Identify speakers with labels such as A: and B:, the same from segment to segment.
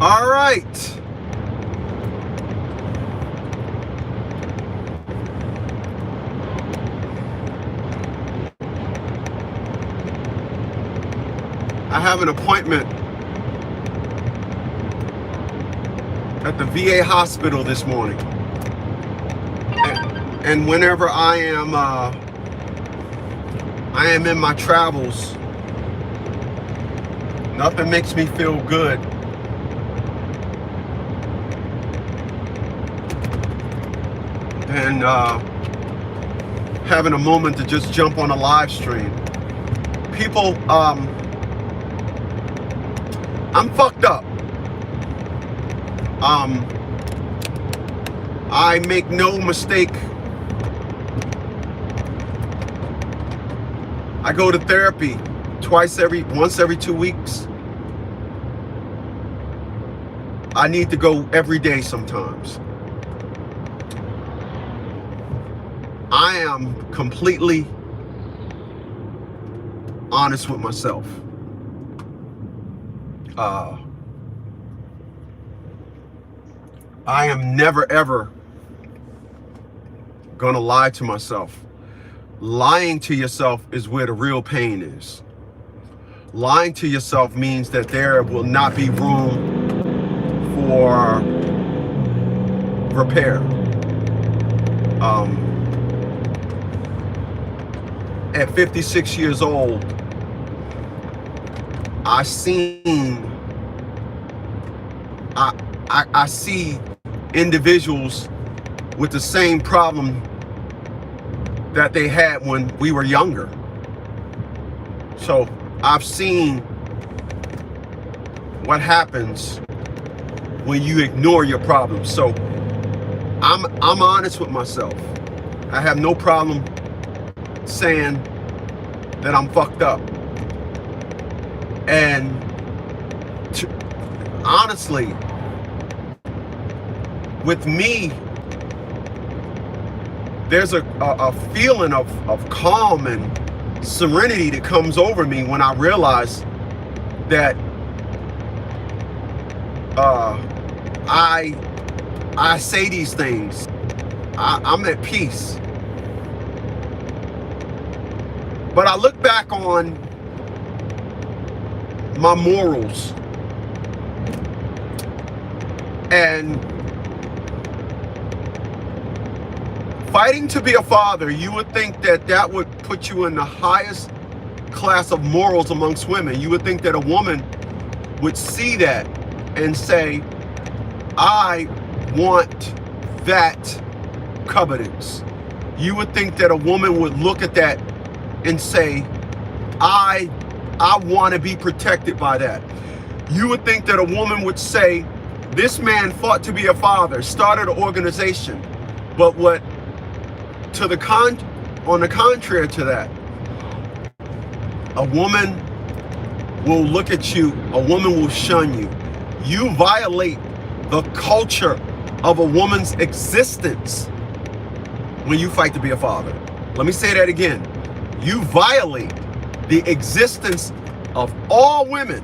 A: All right. I have an appointment at the VA hospital this morning. And whenever I am in my travels, nothing makes me feel good than having a moment to just jump on a live stream. People, I'm fucked up. I make no mistake. I go to therapy once every 2 weeks. I need to go every day sometimes. I am completely honest with myself. I am never ever gonna lie to myself. Lying to yourself is where the real pain is. Lying to yourself means that there will not be room for repair. At 56 years old, I see individuals with the same problem that they had when we were younger. So I've seen what happens when you ignore your problems. So I'm honest with myself. I have no problem saying that I'm fucked up. And honestly, with me, there's a feeling of calm and serenity that comes over me when I realize that I say these things. I'm at peace. But I look back on my morals, and fighting to be a father, you would think that that would put you in the highest class of morals amongst women. You would think that a woman would see that and say, I want that covetance. You would think that a woman would look at that and say, I want to be protected by that. You would think that a woman would say, this man fought to be a father, started an organization, but on the contrary to that, a woman will look at you, a woman will shun you. You violate the culture of a woman's existence when you fight to be a father. Let me say that again. You violate the existence of all women.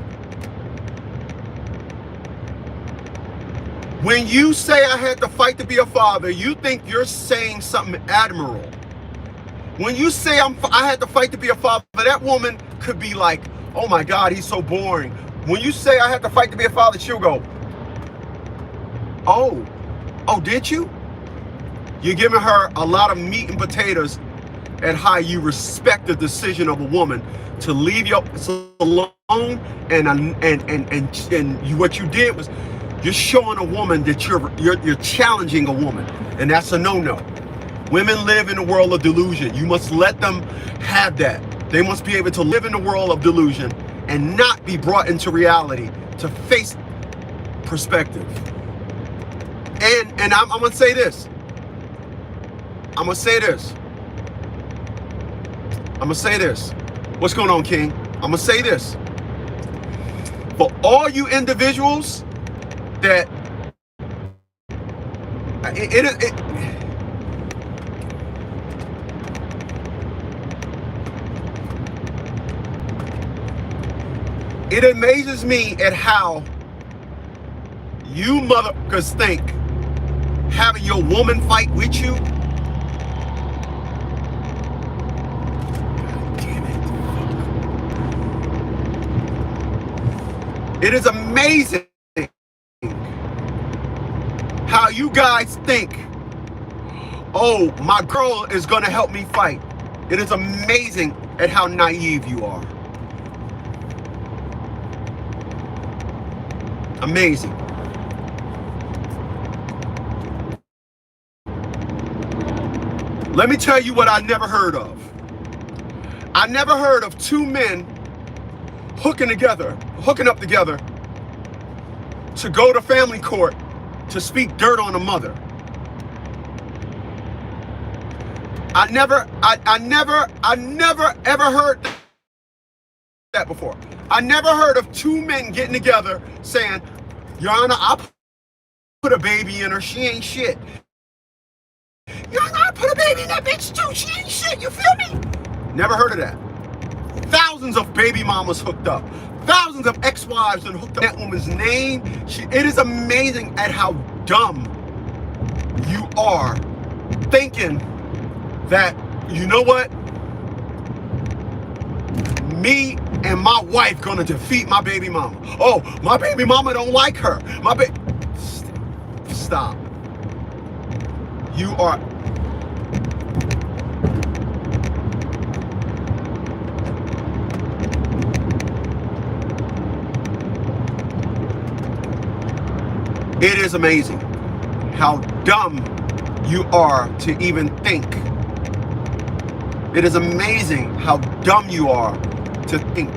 A: When you say I had to fight to be a father, you think you're saying something admirable. When you say I had to fight to be a father, that woman could be like, oh my God, he's so boring. When you say I had to fight to be a father, she'll go, oh, did you? You're giving her a lot of meat and potatoes at how you respect the decision of a woman to leave you alone, and what you did was you're showing a woman that you're challenging a woman, and that's a no-no. Women live in a world of delusion. You must let them have that. They must be able to live in a world of delusion and not be brought into reality to face perspective. And I'm gonna say this. I'm gonna say this. What's going on, King? I'm gonna say this. For all you individuals that it amazes me at how You motherfuckers think having your woman fight with you, damn it is amazing how you guys think, oh, my girl is gonna help me fight. It is amazing at how naive you are. Amazing. Let me tell you what I never heard of. I never heard of two men hooking up together to go to family court to speak dirt on a mother. I never ever heard that before. I never heard of two men getting together saying, Your Honor, I put a baby in her, she ain't shit. Your Honor, I put a baby in that bitch too, she ain't shit, you feel me? Never heard of that. Thousands of baby mamas hooked up. Thousands of ex-wives and hooked up that woman's name. It is amazing at how dumb you are thinking that, you know what? Me and my wife gonna defeat my baby mama. Oh, my baby mama don't like her. Stop. You are. It is amazing how dumb you are to even think. It is amazing how dumb you are to think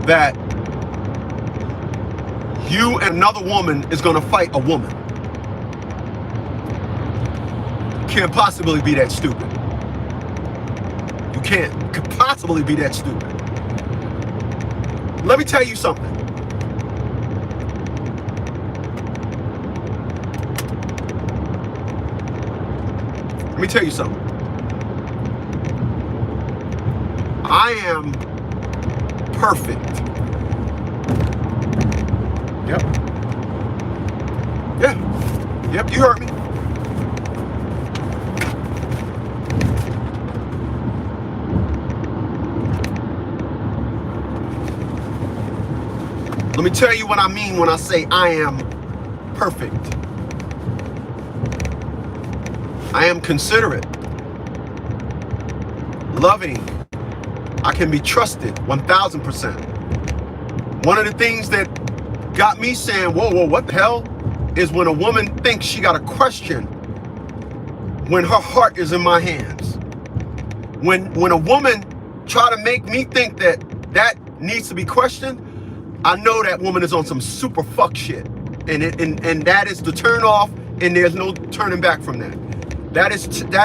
A: that you and another woman is going to fight a woman. You can't possibly be that stupid. You could possibly be that stupid. Let me tell you something. Let me tell you something. I am perfect. Yep. Yeah. Yep, you heard me. Let me tell you what I mean when I say I am perfect. I am considerate, loving. I can be trusted 1000%. One of the things that got me saying, whoa, what the hell, is when a woman thinks she got a question when her heart is in my hands. When a woman try to make me think that needs to be questioned, I know that woman is on some super fuck shit. And that is the turn off, and there's no turning back from that. That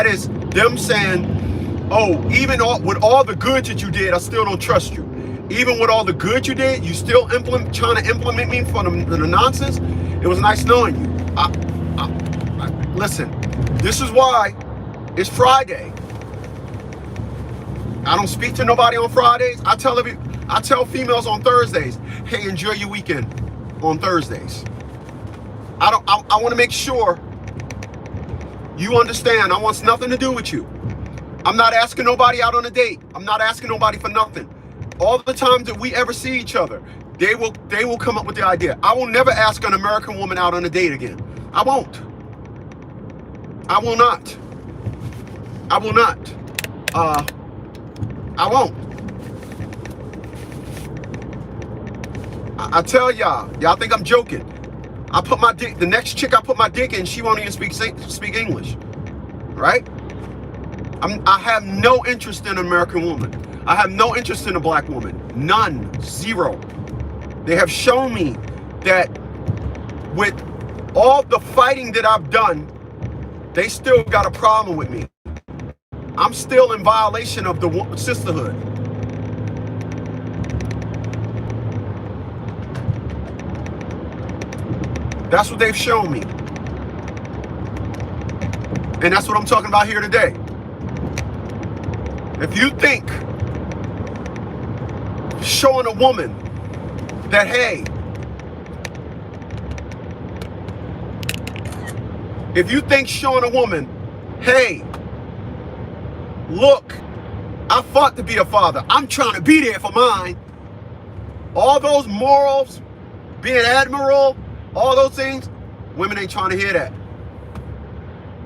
A: is them saying, oh, even with all the good that you did, I still don't trust you. Even with all the good you did, you still trying to implement me for the nonsense. It was nice knowing you. Listen, this is why it's Friday. I don't speak to nobody on Fridays. I tell females on Thursdays, hey, enjoy your weekend on Thursdays. I want to make sure you understand. I want nothing to do with you. I'm not asking nobody out on a date. I'm not asking nobody for nothing. All the times that we ever see each other, they will come up with the idea. I will never ask an American woman out on a date again. I won't. I will not. I will not. I won't. I tell y'all think I'm joking. The next chick I put my dick in, she won't even speak English, right? I have no interest in an American woman. I have no interest in a black woman. None. Zero. They have shown me that with all the fighting that I've done, they still got a problem with me. I'm still in violation of the sisterhood. That's what they've shown me. And that's what I'm talking about here today. If you think showing a woman that, hey, If you think showing a woman, hey, look, I fought to be a father, I'm trying to be there for mine, all those morals, being admiral, all those things, women ain't trying to hear that.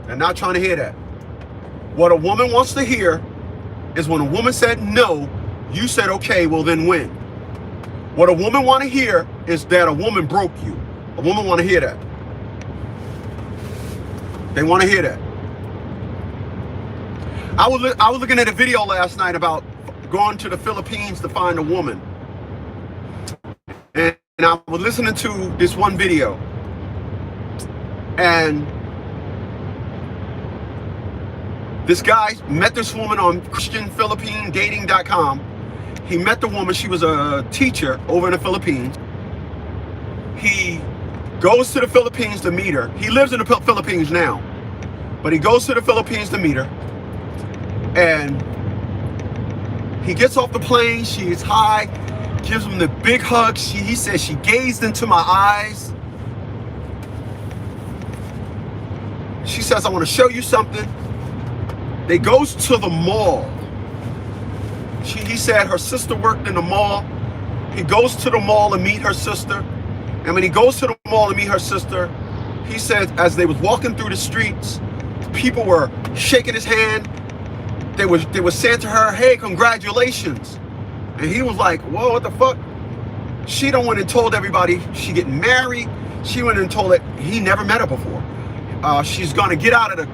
A: They're not trying to hear that. What a woman wants to hear is when a woman said no, you said okay, well then win. What a woman want to hear is that a woman broke you. A woman want to hear that. They want to hear that. I was looking at a video last night about going to the Philippines to find a woman. And I was listening to this one video. And this guy met this woman on ChristianPhilippineDating.com. He met the woman. She was a teacher over in the Philippines. He goes to the Philippines to meet her. He lives in the Philippines now, but he goes to the Philippines to meet her. And he gets off the plane. She is high, gives him the big hug. He says she gazed into my eyes. She says, I want to show you something. They goes to the mall. He said her sister worked in the mall. He goes to the mall to meet her sister. And when he goes to the mall to meet her sister, he said as they was walking through the streets, people were shaking his hand. They were saying to her, hey, congratulations. And he was like, whoa, what the fuck? She done went and told everybody she getting married. She went and told it he never met her before. She's gonna get out of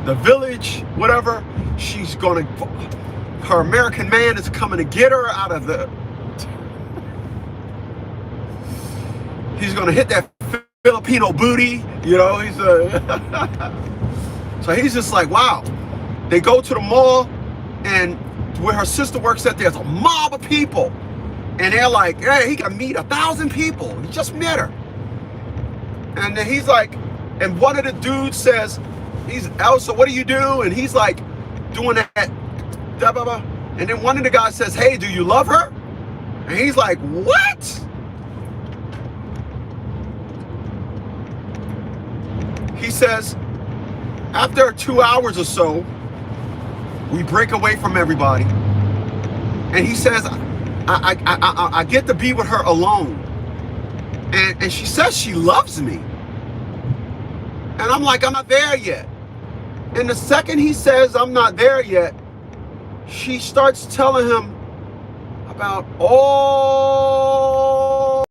A: the village, whatever. She's gonna, her American man is coming to get her out of the, he's gonna hit that Filipino booty, you know, he's so he's just like, wow. They go to the mall, and where her sister works at, there's a mob of people. And they're like, hey, he can meet 1,000 people. He just met her. And then he's like, and one of the dudes says, he's out, so what do you do? And he's like, doing that, blah, blah, blah. And then one of the guys says, hey, do you love her? And he's like, what? He says, after 2 hours or so, we break away from everybody. And he says, I get to be with her alone. And she says she loves me. And I'm like, I'm not there yet. And the second he says, I'm not there yet, she starts telling him about all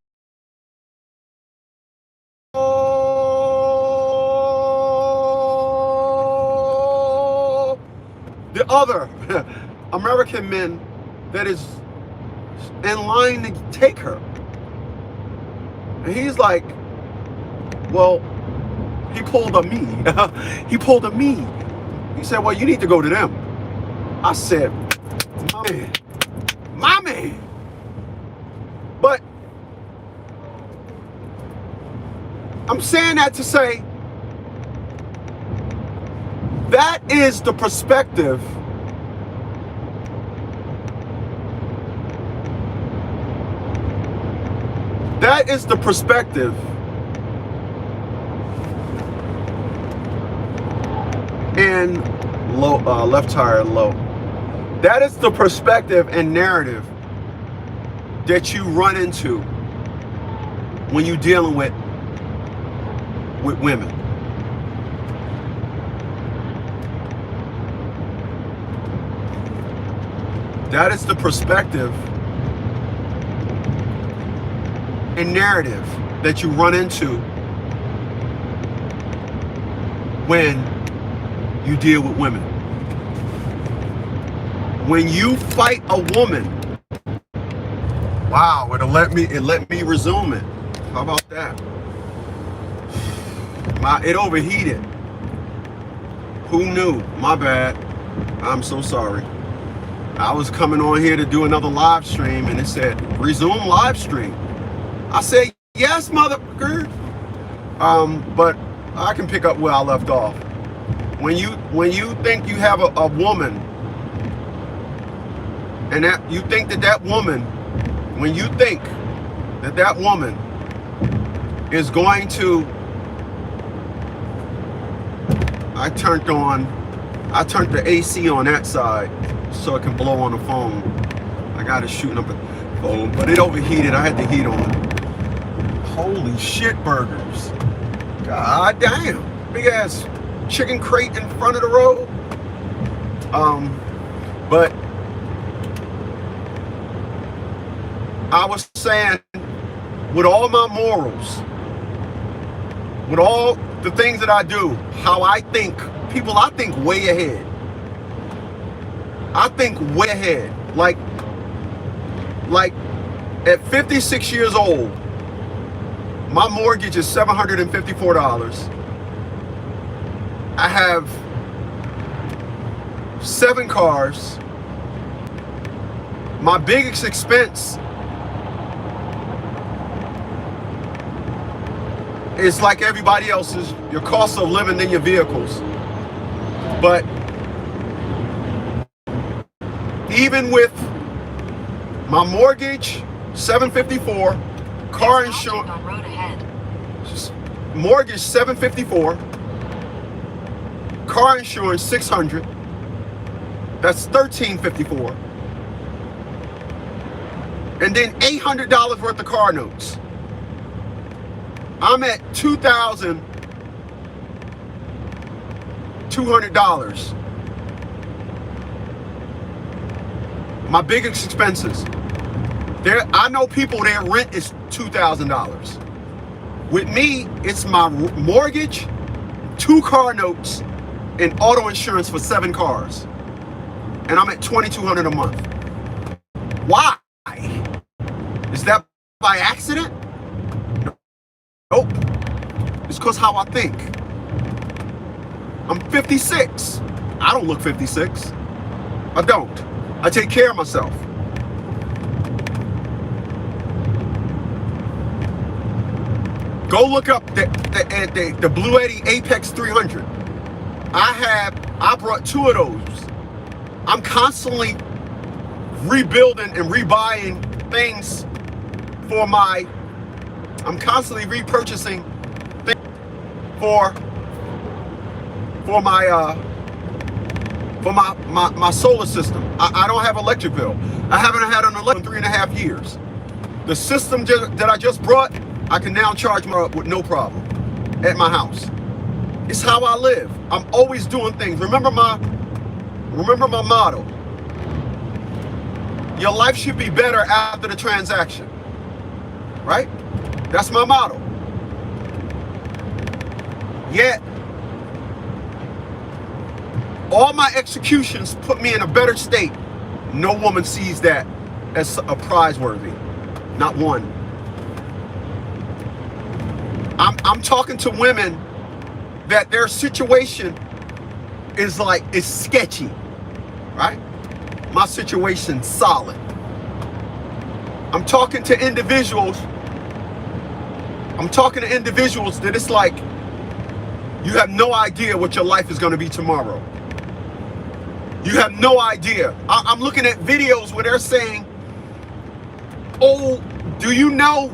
A: the other American men that is in line to take her. And he's like, well, he pulled a me. He pulled a me. He said, well, you need to go to them. I said, my man. But I'm saying that to say, that is the perspective and low, left tire low. That is the perspective and narrative that you run into when you're dealing with women. That is the perspective and narrative that you run into when you deal with women. When you fight a woman, wow, it let me resume it. How about that? It overheated. Who knew? My bad. I'm so sorry. I was coming on here to do another live stream and it said resume live stream. I said yes, motherfucker. But I can pick up where I left off. When you think you have a woman, and that you think that woman, when you think that woman is going to I turned the AC on that side so it can blow on the phone. I got it shooting up a phone, but it overheated. I had the heat on. Holy shit burgers. God damn. Big ass chicken crate in front of the road. But I was saying, with all my morals, with all the things that I do, how I think, people, I think way ahead. I think way ahead. Like at 56 years old, my mortgage is $754. I have 7 cars. My biggest expense is like everybody else's, your cost of living in your vehicles. But even with my mortgage, $754, car insurance, mortgage $754, car insurance $600, that's $1,354, and then $800 worth of car notes. I'm at $2,200. My biggest expenses. I know people, their rent is $2,000. With me, it's my mortgage, 2 car notes, and auto insurance for 7 cars. And I'm at $2,200 a month. Why? Is that by accident? Nope. It's because how I think. I'm 56. I don't look 56. I don't. I take care of myself. Go look up the Blue Eddy Apex 300. I brought 2 of those. I'm constantly rebuilding and rebuying things for I'm constantly repurchasing things for my solar system. I don't have electric bill. I haven't had an electric in 3.5 years. The system that I just brought, I can now charge with no problem at my house. It's how I live. I'm always doing things. Remember my motto. Your life should be better after the transaction. Right? That's my motto. Yet, all my executions put me in a better state. No woman sees that as a prizeworthy. Not one. I'm talking to women that their situation is sketchy, right? My situation's solid. I'm talking to individuals that it's like, you have no idea what your life is going to be tomorrow. You have no idea. I'm looking at videos where they're saying, oh, do you know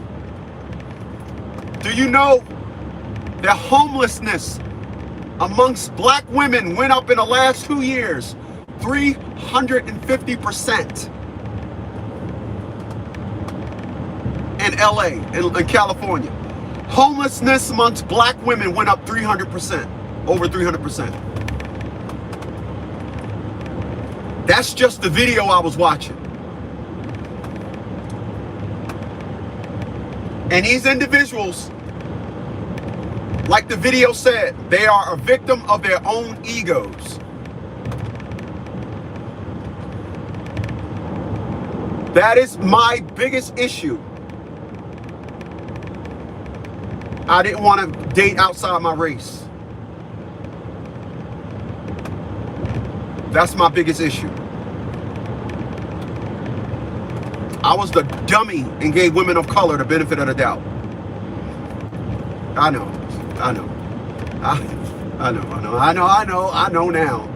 A: that homelessness amongst black women went up in the last 2 years 350% in LA, in California. Homelessness amongst black women went up 300%, over 300%. That's just the video I was watching. And these individuals, like the video said, they are a victim of their own egos. That is my biggest issue. I didn't want to date outside my race. That's my biggest issue. I was the dummy and gave women of color the benefit of the doubt. I know now.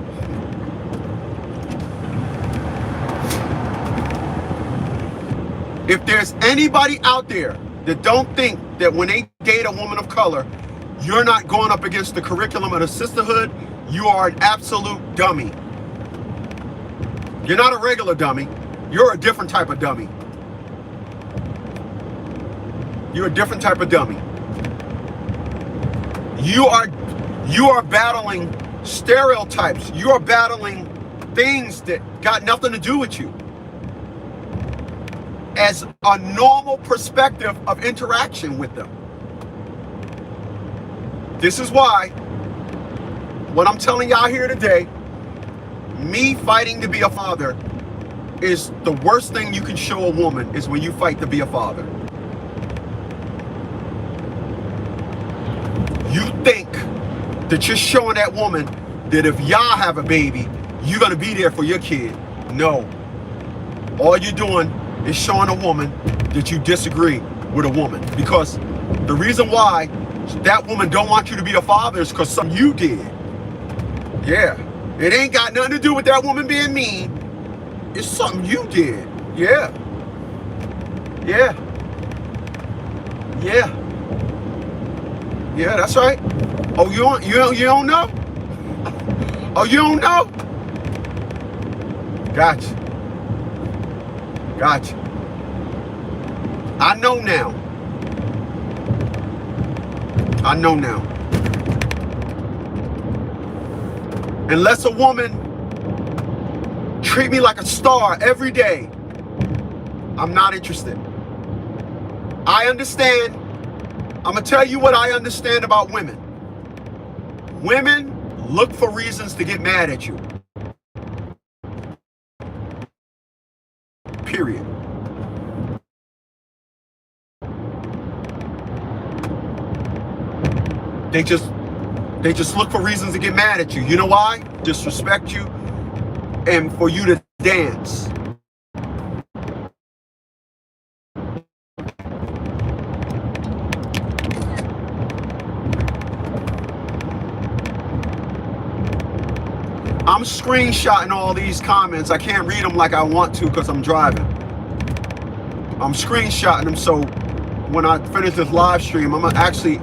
A: If there's anybody out there that don't think that when they date a woman of color, you're not going up against the curriculum of the sisterhood, you are an absolute dummy. You're not a regular dummy. You're a different type of dummy. You're a different type of dummy. You are battling stereotypes. You are battling things that got nothing to do with you as a normal perspective of interaction with them. This is why what I'm telling y'all here today, me fighting to be a father is the worst thing you can show a woman, is when you fight to be a father. You think that you're showing that woman that if y'all have a baby, you're gonna be there for your kid. No. All you're doing is showing a woman that you disagree with a woman. Because the reason why that woman don't want you to be a father is because something you did. Yeah. It ain't got nothing to do with that woman being mean. It's something you did. Yeah. Yeah. Yeah. Yeah, that's right. Oh, you don't know? Oh, you don't know? Gotcha. Gotcha. I know now. I know now. Unless a woman treat me like a star every day, I'm not interested. I understand. I'm going to tell you what I understand about women. Women look for reasons to get mad at you. Period. They just look for reasons to get mad at you. You know why? Disrespect you and for you to dance. I'm screenshotting all these comments. I can't read them like I want to because I'm driving. I'm screenshotting them so when I finish this live stream, I'm gonna actually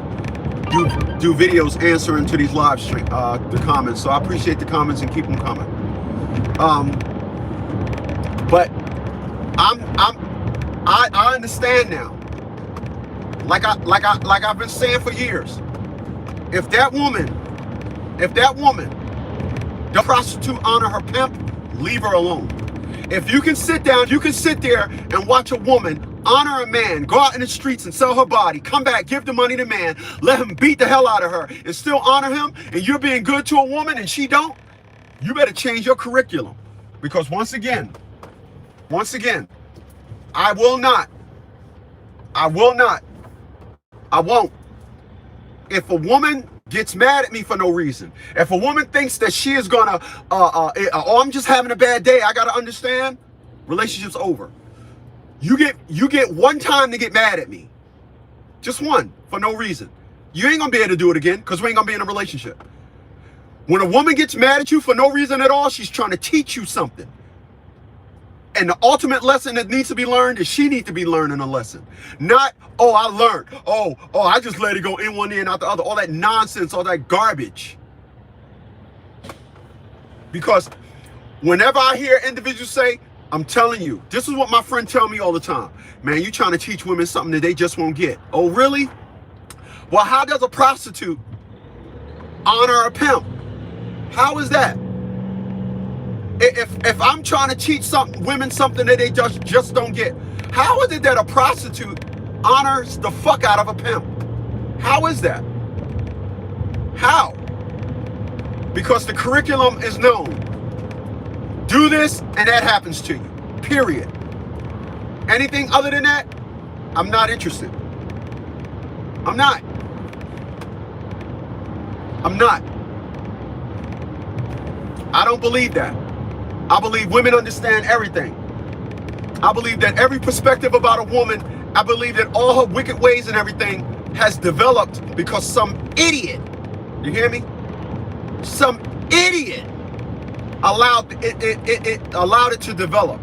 A: do videos answering to these live stream the comments. So I appreciate the comments and keep them coming. But I understand now. Like I've been saying for years. If that woman, the prostitute honor her pimp, leave her alone. If you can sit down, you can sit there and watch a woman honor a man, go out in the streets and sell her body, come back, give the money to man, let him beat the hell out of her and still honor him, and you're being good to a woman and she don't, you better change your curriculum. Because once again, I won't. If a woman gets mad at me for no reason, if a woman thinks that she is gonna, oh, I'm just having a bad day, I gotta understand, relationship's over. You get one time to get mad at me. Just one, for no reason. You ain't gonna be able to do it again, because we ain't gonna be in a relationship. When a woman gets mad at you for no reason at all, she's trying to teach you something. And the ultimate lesson that needs to be learned is she needs to be learning a lesson. Not, oh, I learned. Oh, I just let it go in one ear and out the other. All that nonsense, all that garbage. Because whenever I hear individuals say, I'm telling you, this is what my friend tell me all the time. Man, you trying to teach women something that they just won't get. Oh, really? Well, how does a prostitute honor a pimp? How is that? If I'm trying to teach women something that they just don't get, how is it that a prostitute honors the fuck out of a pimp? How is that? How? Because the curriculum is known. Do this and that happens to you. Period. Anything other than that, I'm not interested. I'm not. I don't believe that. I believe women understand everything. I believe that every perspective about a woman, I believe that all her wicked ways and everything has developed because some idiot, you hear me? Some idiot allowed it to develop.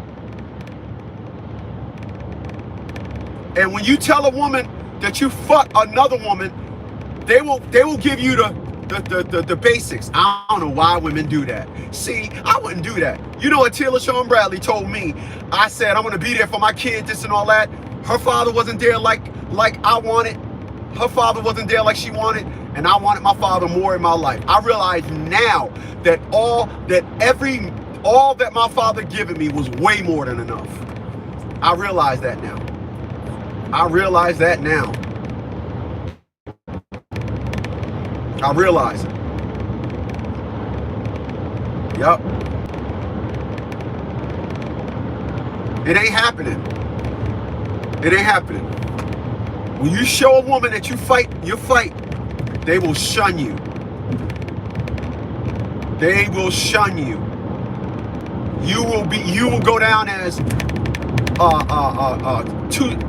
A: And when you tell a woman that you fuck another woman, they will give you the the basics. I don't know why women do that. See, I wouldn't do that. You know what Taylor Sean Bradley told me? I said, I'm going to be there for my kids, this and all that. Her father wasn't there like I wanted. Her father wasn't there like she wanted. And I wanted my father more in my life. I realize now that all that my father given me was way more than enough. I realize that now. I realize that now. I realize it. Yup. It ain't happening. It ain't happening. When you show a woman that you fight your fight, they will shun you. They will shun you. You will go down as too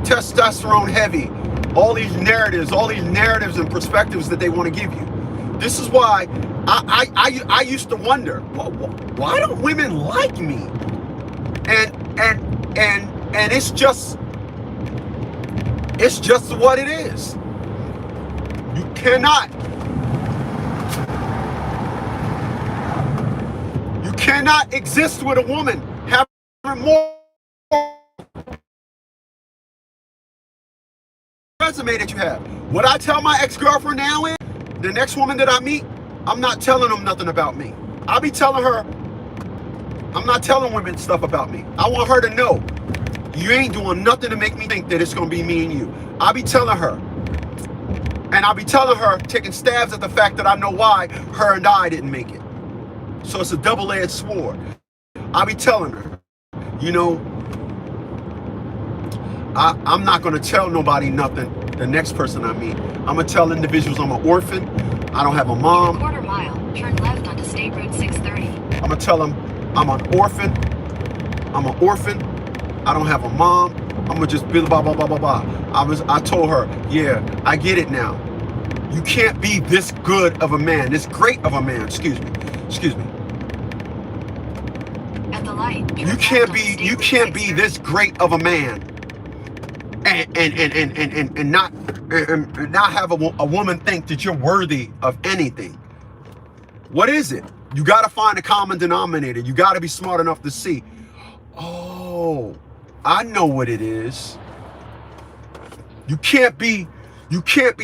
A: testosterone heavy. All these narratives and perspectives that they want to give you. This is why I used to wonder, why don't women like me? And it's just what it is. You cannot exist with a woman having more resume that you have. What I tell my ex-girlfriend now is, the next woman that I meet, I'm not telling them nothing about me. I'll be telling her, I'm not telling women stuff about me. I want her to know, you ain't doing nothing to make me think that it's gonna be me and you. I'll be telling her. And I'll be telling her, taking stabs at the fact that I know why her and I didn't make it. So it's a double-edged sword. I'll be telling her, you know, I'm not going to tell nobody nothing, the next person I meet. I'm going to tell individuals I'm an orphan. I don't have a mom.
B: Quarter mile, turn left onto State Road 630.
A: I'm going to tell them I'm an orphan. I'm an orphan. I don't have a mom. I'm going to just blah, blah, blah, blah, blah. I told her, yeah, I get it now. You can't be this good of a man, this great of a man, excuse me.
B: At the light,
A: You can't be this great of a man and not have a woman think that you're worthy of anything. What is it? You got to find a common denominator. You got to be smart enough to see, oh, I know what it is. You can't be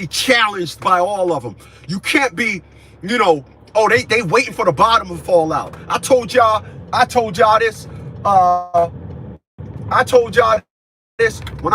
A: challenged by all of them. You can't be, you know, oh, they waiting for the bottom to fall out. I told y'all this when